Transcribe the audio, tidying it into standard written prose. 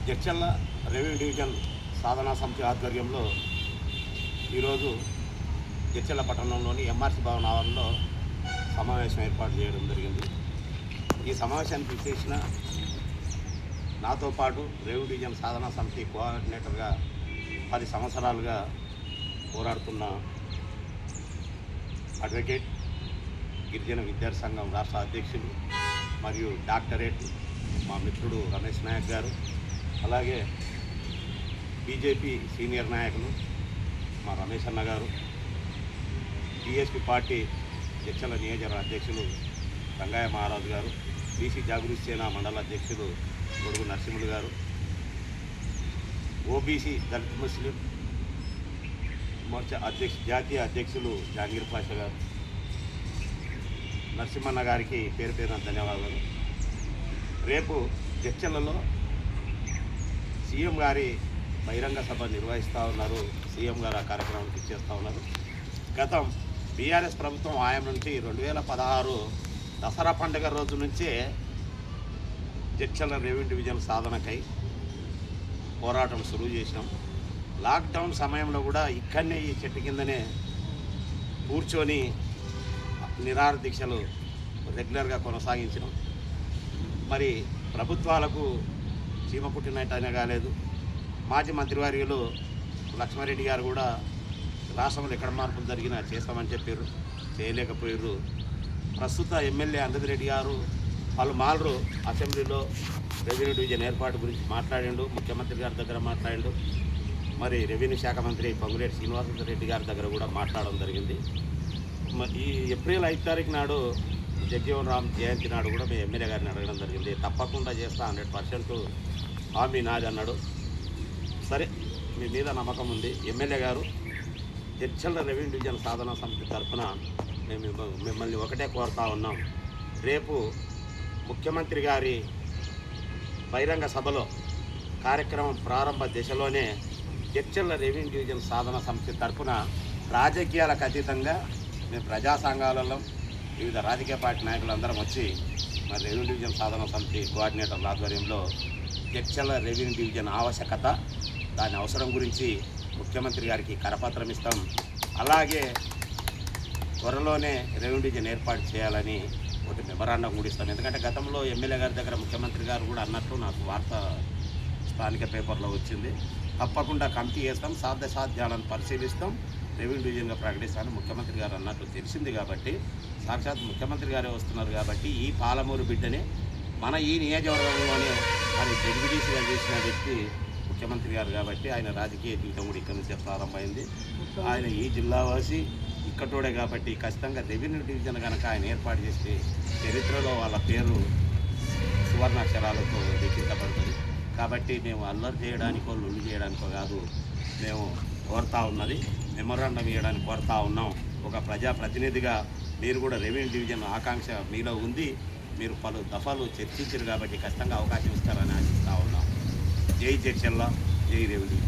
Jadcherla revenue division సాధనా సమితి ఆధ్వర్యంలో ఈరోజు జడ్చర్ల పట్టణంలోని ఎంఆర్సి భవన్ ఆవరణలో సమావేశం ఏర్పాటు చేయడం జరిగింది. ఈ సమావేశానికి చేసిన నాతో పాటు రెవెన్యూ డివిజన్ సాధనా సమితి కోఆర్డినేటర్గా 10 సంవత్సరాలుగా పోరాడుతున్న అడ్వకేట్ గిరిజన విద్యార్థి సంఘం రాష్ట్ర అధ్యక్షులు మరియు డాక్టరేట్ మా మిత్రుడు రమేష్ నాయక్ గారు, అలాగే బీజేపీ సీనియర్ నాయకులు మా రమేష్ అన్న గారు, బీఎస్పీ పార్టీ జడ్చర్ల నియోజకవర్గ అధ్యక్షులు రంగయ్య మహారాజు గారు, బీసీ జాగృతి సేన మండల అధ్యక్షులు గొడుగు నరసింహులు గారు, ఓబీసీ దళిత ముస్లిం మోర్చా జాతీయ అధ్యక్షులు జహాంగీర్ పాషా గారు, నరసింహన్న గారికి పేరు పేరున ధన్యవాదాలు. రేపు జడ్చర్లలో సీఎం గారి బహిరంగ సభ నిర్వహిస్తూ ఉన్నారు. సీఎం గారు ఆ కార్యక్రమానికి ఇచ్చేస్తూ ఉన్నారు. గతం బీఆర్ఎస్ ప్రభుత్వం ఆయం నుండి 2016 దసరా పండుగ రోజు నుంచే జడ్చర్ల రెవెన్యూ డివిజన్ సాధనకై పోరాటం సురువు చేసినాం. లాక్డౌన్ సమయంలో కూడా ఇక్కడనే ఈ చెట్టు కిందనే కూర్చొని నిరాహార దీక్షలు రెగ్యులర్గా కొనసాగించినాం. మరి ప్రభుత్వాలకు చీమ పుట్టినట్టయినా కాలేదు. మాజీ మంత్రివర్యులు లక్ష్మారెడ్డి గారు కూడా రాష్ట్రంలో ఎక్కడ మార్పులు జరిగినా చేస్తామని చెప్పారు, చేయలేకపోయారు. ప్రస్తుత ఎమ్మెల్యే అంజదిరెడ్డి గారు పలుమార్లు అసెంబ్లీలో రెవెన్యూ డివిజన్ ఏర్పాటు గురించి మాట్లాడిండు, ముఖ్యమంత్రి గారి దగ్గర మాట్లాడిండు, మరి రెవెన్యూ శాఖ మంత్రి పొంగులేటి శ్రీనివాసరెడ్డి గారి దగ్గర కూడా మాట్లాడడం జరిగింది. ఈ ఏప్రిల్ 5 తారీఖు నాడు జగ్జీవన్ రామ్ జయంతి నాడు కూడా మేము ఎమ్మెల్యే గారిని అడగడం జరిగింది. తప్పకుండా చేస్తా, 100% హామీ నాది అన్నాడు. సరే, మీ మీద నమ్మకం ఉంది. ఎమ్మెల్యే గారు జడ్చర్ల రెవెన్యూ డివిజన్ సాధనా సమితి తరఫున మేము మిమ్మల్ని ఒకటే కోరుతా ఉన్నాం. రేపు ముఖ్యమంత్రి గారి బహిరంగ సభలో కార్యక్రమం ప్రారంభ దశలోనే జడ్చర్ల రెవెన్యూ డివిజన్ సాధనా సమితి తరఫున రాజకీయాలకు అతీతంగా మేము ప్రజా సంఘాలలో వివిధ రాజకీయ పార్టీ నాయకులందరం వచ్చి మరి రెవెన్యూ డివిజన్ సాధనా సమితి కోఆర్డినేటర్ల ఆధ్వర్యంలో జడ్చర్ల రెవెన్యూ డివిజన్ ఆవశ్యకత, దాని అవసరం గురించి ముఖ్యమంత్రి గారికి కరపత్రం ఇస్తాం. అలాగే త్వరలోనే రెవెన్యూ డివిజన్ ఏర్పాటు చేయాలని ఒకటి మెమరాండం కూడా ఇస్తాం. ఎందుకంటే గతంలో ఎమ్మెల్యే గారి దగ్గర ముఖ్యమంత్రి గారు కూడా అన్నట్టు నాకు వార్త స్థానిక పేపర్లో వచ్చింది. తప్పకుండా కమిటీ చేస్తాం, సాధ్యాలను పరిశీలిస్తాం, రెవెన్యూ డివిజన్గా ప్రకటిస్తామని ముఖ్యమంత్రి గారు అన్నట్టు తెలిసింది. కాబట్టి సాక్షాత్ ముఖ్యమంత్రి గారే వస్తున్నారు కాబట్టి ఈ పాలమూరు బిడ్డనే మన ఈ నియోజకవర్గంలోనే మరి జడ్పీటీసీగా చేసిన వ్యక్తి ముఖ్యమంత్రి గారు కాబట్టి ఆయన రాజకీయ జీవితం కూడా ఇక్కడ నుంచే ప్రారంభమైంది. ఆయన ఈ జిల్లావాసి ఇక్కడోడే కాబట్టి ఖచ్చితంగా రెవెన్యూ డివిజన్ కనుక ఆయన ఏర్పాటు చేసి చరిత్రలో వాళ్ళ పేరు సువర్ణాక్షరాలతో లిఖించబడుతుంది. కాబట్టి మేము అల్లరి చేయడానికో లొల్లి చేయడానికో కాదు, మేము కోరుతా ఉన్నది మెమోరాండం ఇవ్వడానికి కోరుతా ఉన్నాం. ఒక ప్రజాప్రతినిధిగా మీరు కూడా రెవెన్యూ డివిజన్ ఆకాంక్ష మీలో ఉంది, మీరు పలు దఫాలు చర్చించారు కాబట్టి ఖచ్చితంగా అవకాశం ఇస్తారని ఆశిస్తూ ఉన్నాం. జై జడ్చర్ల, జై రెవెన్యూ.